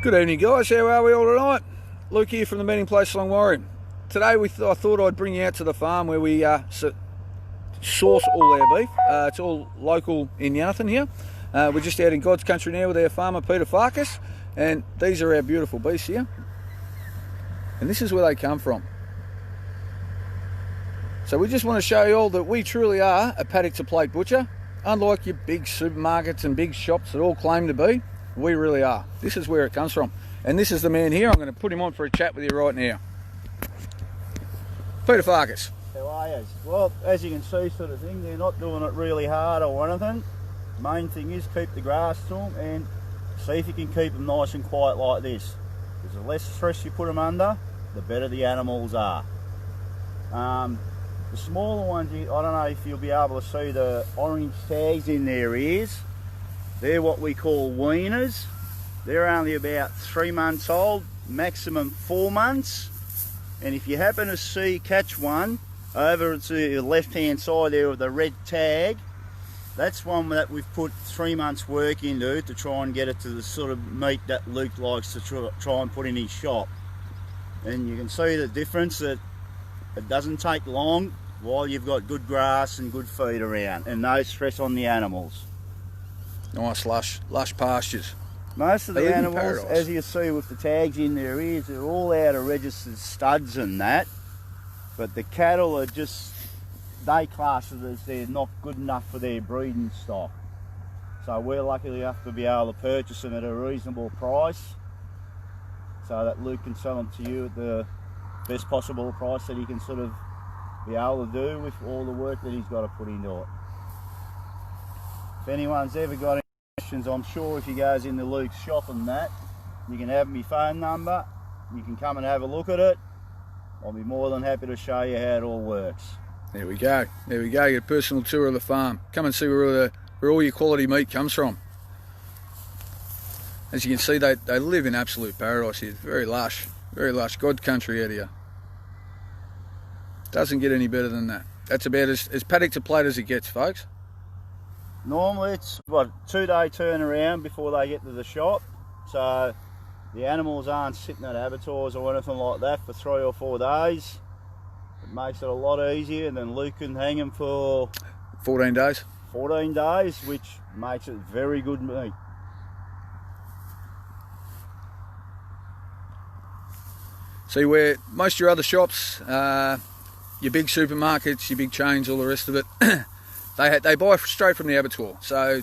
Good evening, guys. How are we all tonight? Luke here from the meeting place Longwarry. Today I thought I'd bring you out to the farm where we source all our beef. It's all local in Yannathan here. We're just out in God's country now with our farmer Peter Farkas, and these are our beautiful beasts here. And this is where they come from. So we just want to show you all that we truly are a paddock to plate butcher. Unlike your big supermarkets and big shops that all claim to be, we really are. This is where it comes from. And this is the man here. I'm going to put him on for a chat with you right now. Peter Farkas. How are you? Well, as you can see, sort of thing, they're not doing it really hard or anything. Main thing is keep the grass to them and see if you can keep them nice and quiet like this. Because the less stress you put them under, the better the animals are. The smaller ones, I don't know if you'll be able to see the orange tags in their ears. They're what we call weaners. They're only about 3 months old, maximum 4 months. And if you happen to catch one over to the left hand side there with the red tag, that's one that we've put 3 months work into to try and get it to the sort of meat that Luke likes to try and put in his shop. And you can see the difference that it doesn't take long while you've got good grass and good feed around and no stress on the animals. Nice lush pastures. Most of the animals, as you see with the tags in their ears, they're all out of registered studs and that. But the cattle are just, they class it as they're not good enough for their breeding stock. So we're lucky enough to be able to purchase them at a reasonable price so that Luke can sell them to you at the best possible price that he can sort of be able to do with all the work that he's got to put into it. If anyone's ever got any questions, I'm sure if he goes into Luke's shop and that, you can have my phone number, you can come and have a look at it. I'll be more than happy to show you how it all works. There we go, there we go, get a personal tour of the farm. Come and see where all your quality meat comes from. As you can see, they live in absolute paradise here. Very lush, God country out here. Doesn't get any better than that. That's about as paddock to plate as it gets, folks. Normally it's what, 2-day turnaround before they get to the shop, so the animals aren't sitting at abattoirs or anything like that for 3 or 4 days. It makes it a lot easier, and then Luke can hang them for 14 days. 14 days, which makes it very good meat. See, where most of your other shops, your big supermarkets, your big chains, all the rest of it, they buy straight from the abattoir. So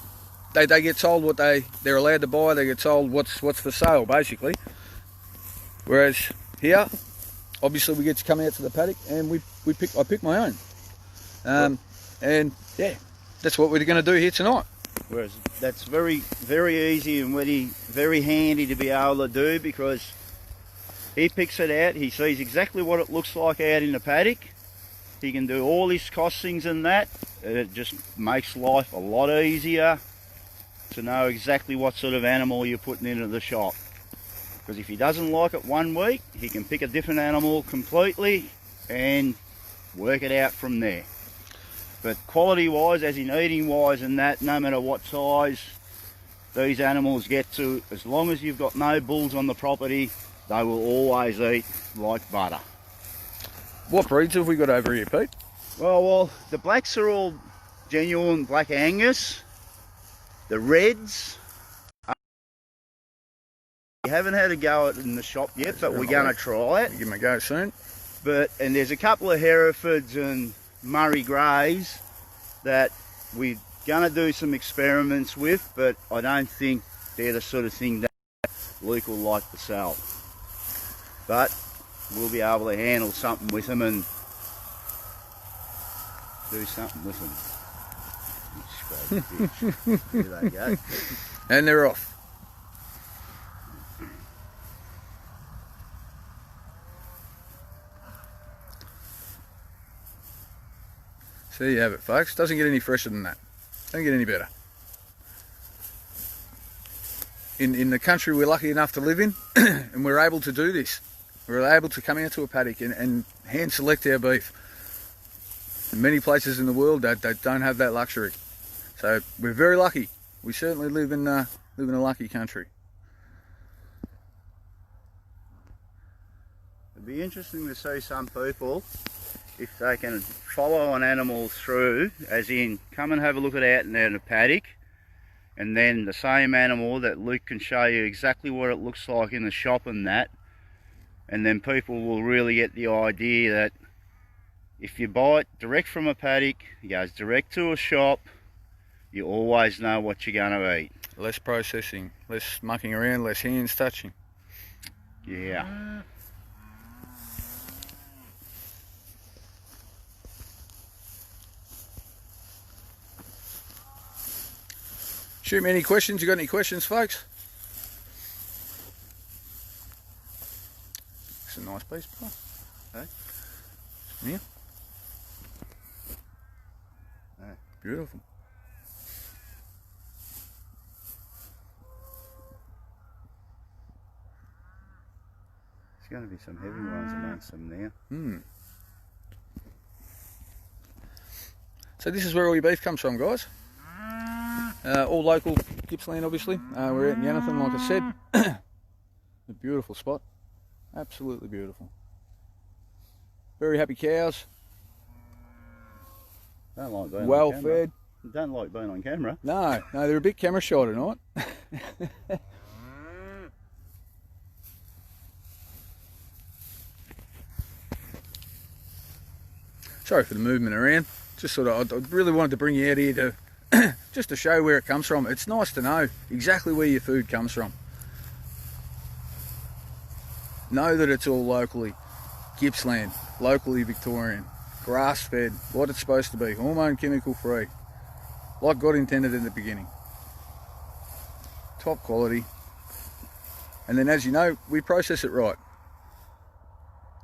they get told what they're allowed to buy. They get told what's for sale, basically. Whereas here, obviously, we get to come out to the paddock and I pick my own. And yeah, that's what we're going to do here tonight. Whereas that's very, very easy and very handy to be able to do, because he picks it out. He sees exactly what it looks like out in the paddock. He can do all his costings and that. It just makes life a lot easier to know exactly what sort of animal you're putting into the shop. Because if he doesn't like it 1 week, he can pick a different animal completely and work it out from there. But quality wise, as in eating wise and that, no matter what size these animals get to, as long as you've got no bulls on the property, they will always eat like butter. What breeds have we got over here, Pete? Well, the blacks are all genuine Black Angus. The reds, we haven't had a go at it in the shop yet, but we're going to try it. Give them a go soon. And there's a couple of Herefords and Murray Greys that we're going to do some experiments with, but I don't think they're the sort of thing that Luke will like to sell. But we'll be able to handle something with them and do something with them. There they go. And they're off. So there you have it, folks. Doesn't get any fresher than that. Doesn't get any better. In the country we're lucky enough to live in, and we're able to do this. We're able to come out to a paddock and hand select our beef. In many places in the world they don't have that luxury. So we're very lucky. We certainly live in a lucky country. It'd be interesting to see some people, if they can follow an animal through, as in come and have a look at it out in a paddock, and then the same animal that Luke can show you exactly what it looks like in the shop and that, and then people will really get the idea that if you buy it direct from a paddock, it goes direct to a shop, you always know what you're going to eat. Less processing, less mucking around, less hands touching. Yeah. Shoot me any questions. You got any questions, folks? It's a nice piece, bro. Hey? Yeah. Hey. Beautiful. There's going to be some heavy ones amongst them now. Hmm. So this is where all your beef comes from, guys. All local Gippsland, obviously. We're out in Yannathan, like I said. A beautiful spot. Absolutely beautiful. Very happy cows. Don't like being well on camera. fed. Don't like being on camera. No, they're a bit camera shy tonight. Sorry for the movement around. Just sort of, I really wanted to bring you out here to just to show where it comes from. It's nice to know exactly where your food comes from. Know that it's all locally Gippsland, locally Victorian, grass-fed, what it's supposed to be, hormone chemical free, like God intended in the beginning. Top quality. And then, as you know, we process it right.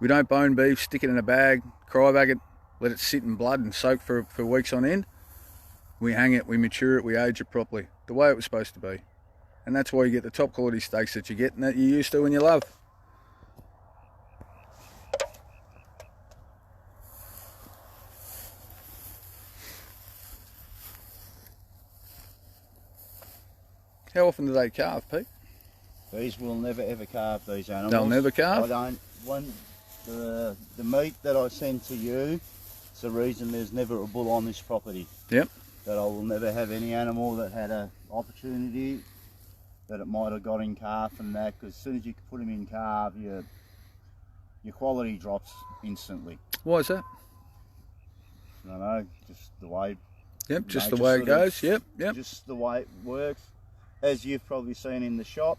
We don't bone beef, stick it in a bag, cryovac it, let it sit in blood and soak for weeks on end. We hang it, we mature it, we age it properly, the way it was supposed to be. And that's why you get the top quality steaks that you get and that you're used to and you love. How often do they calve, Pete? These will never ever calve, these animals. They'll never calve? The meat that I send to you, it's the reason there's never a bull on this property. Yep. That I will never have any animal that had an opportunity that it might have got in calf and that, because as soon as you put them in calf, your quality drops instantly. Why is that? I don't know, just the way. Yep, just the way it goes. Yep. Just the way it works. As you've probably seen in the shop,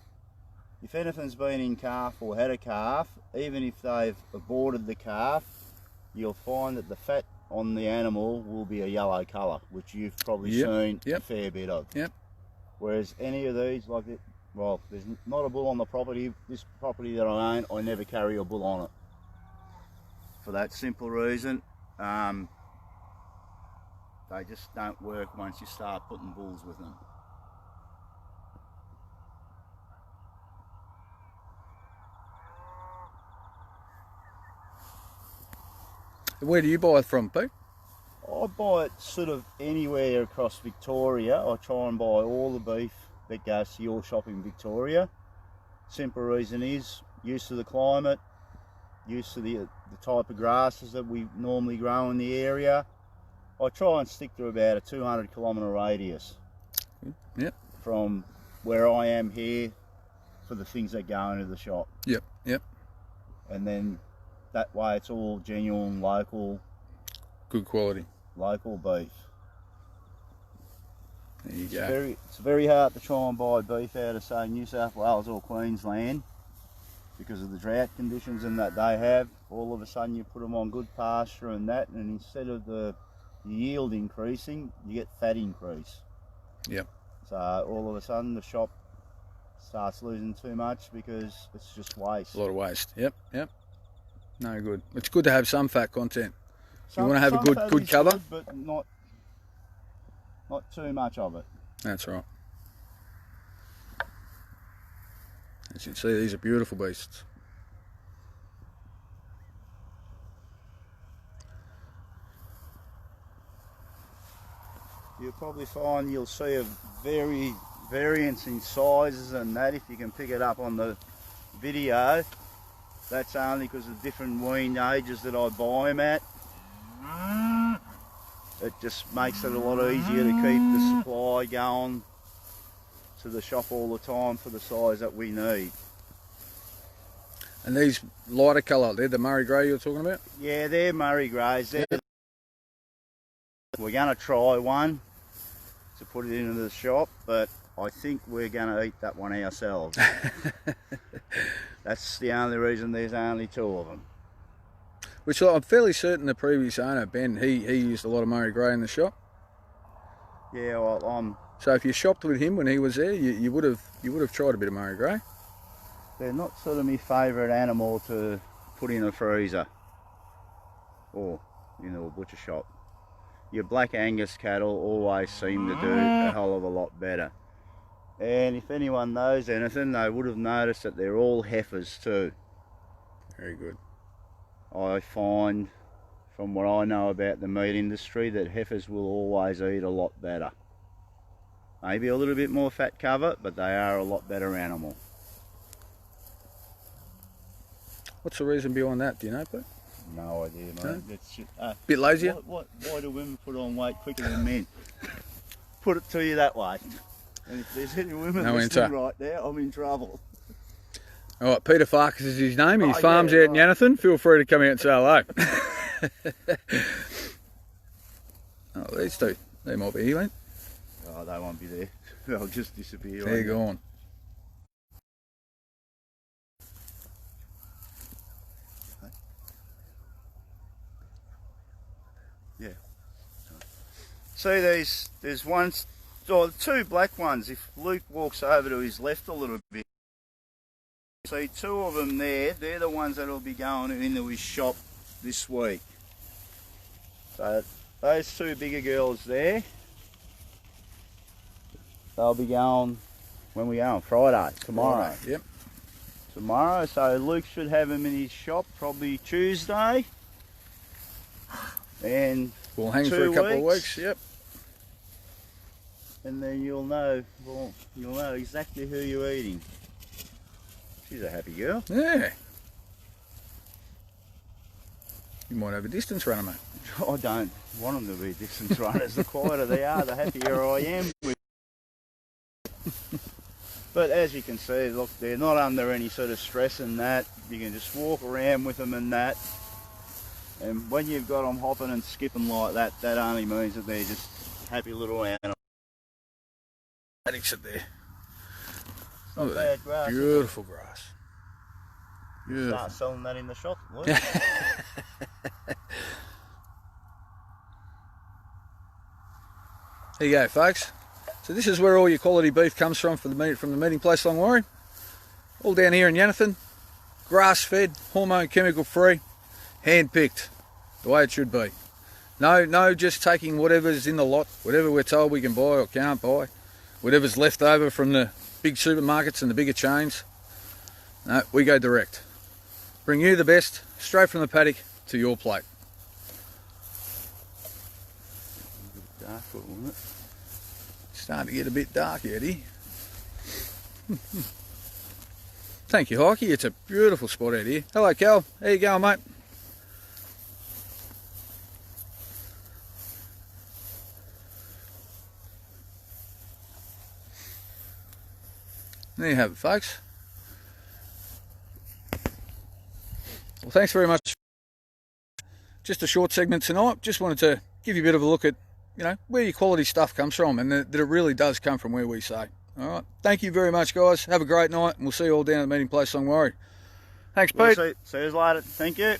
if anything's been in calf or had a calf, even if they've aborted the calf, you'll find that the fat on the animal will be a yellow colour, which you've probably seen a fair bit of. Yep. Whereas any of these, like it, well, there's not a bull on the property. This property that I own, I never carry a bull on it. For that simple reason, they just don't work once you start putting bulls with them. Where do you buy it from, Pete? I buy it sort of anywhere across Victoria. I try and buy all the beef that goes to your shop in Victoria. Simple reason is used to the climate, used to the type of grasses that we normally grow in the area. I try and stick to about a 200 kilometre radius. Yep. From where I am here for the things that go into the shop. Yep. And then that way it's all genuine, local. Good quality. Local beef. There you go. It's very hard to try and buy beef out of, say, New South Wales or Queensland because of the drought conditions and that they have. All of a sudden you put them on good pasture and that, and instead of the yield increasing, you get fat increase. Yep. So all of a sudden the shop starts losing too much because it's just waste. A lot of waste. Yep. No good. It's good to have some fat content. You want to have a good cover, good, but not too much of it. That's right. As you can see, these are beautiful beasts. You'll probably find you'll see a variance in sizes and that if you can pick it up on the video. That's only because of different weaned ages that I buy them at. It just makes it a lot easier to keep the supply going to the shop all the time for the size that we need. And these lighter colour, they're the Murray Grey you're talking about? Yeah, they're Murray Greys. We're going to try one to put it into the shop, but I think we're going to eat that one ourselves. That's the only reason there's only 2 of them. Which I'm fairly certain the previous owner, Ben, he used a lot of Murray Grey in the shop. Yeah, well, so if you shopped with him when he was there, you would have tried a bit of Murray Grey. They're not sort of my favourite animal to put in a freezer or a butcher shop. Your Black Angus cattle always seem to do a hell of a lot better. And if anyone knows anything, they would have noticed that they're all heifers too. Very good. I find, from what I know about the meat industry, that heifers will always eat a lot better. Maybe a little bit more fat cover, but they are a lot better animal. What's the reason behind that? Do you know, Pete? No idea, mate. No? It's just, bit lazier? Why do women put on weight quicker than men? Put it to you that way. And if there's any women listening right now, I'm in trouble. All right, Peter Farkas is his name. His farm's out in Yannathan. Feel free to come out and say hello. Oh, these two. They might be here, mate. Oh, they won't be there. They'll just disappear. They're gone. Yeah. See, there's one, or 2 black ones. If Luke walks over to his left a little bit, see 2 of them there. They're the ones that'll be going into his shop this week. So those 2 bigger girls there, they'll be going when we go on Friday, tomorrow. Yep. Tomorrow, so Luke should have them in his shop probably Tuesday. And we'll hang for a couple of weeks, yep. And then you'll know exactly who you're eating. She's a happy girl. Yeah. You might have a distance runner, mate. I don't want them to be distance runners. The quieter they are, the happier I am with. But as you can see, look, they're not under any sort of stress in that. You can just walk around with them and that. And when you've got them hopping and skipping like that, that only means that they're just happy little animals. Paddocks up there. Oh, bad grass. Beautiful grass. Beautiful. Start selling that in the shop, Luke. There you go, folks. So this is where all your quality beef comes from the meeting place Longwarry. All down here in Yannathan. Grass-fed, hormone chemical free, hand-picked, the way it should be. No, just taking whatever's in the lot, whatever we're told we can buy or can't buy, whatever's left over from the big supermarkets and the bigger chains. No, we go direct. Bring you the best, straight from the paddock to your plate. Dark, wasn't it? Starting to get a bit dark, Eddie. Thank you, Heike. It's a beautiful spot out here. Hello, Cal. How you going, mate? There you have it, folks. Well, thanks very much. Just a short segment tonight. Just wanted to give you a bit of a look at, where your quality stuff comes from, and that it really does come from where we say. All right. Thank you very much, guys. Have a great night, and we'll see you all down at the meeting place Longwarry. Thanks, Pete. See you later. Thank you.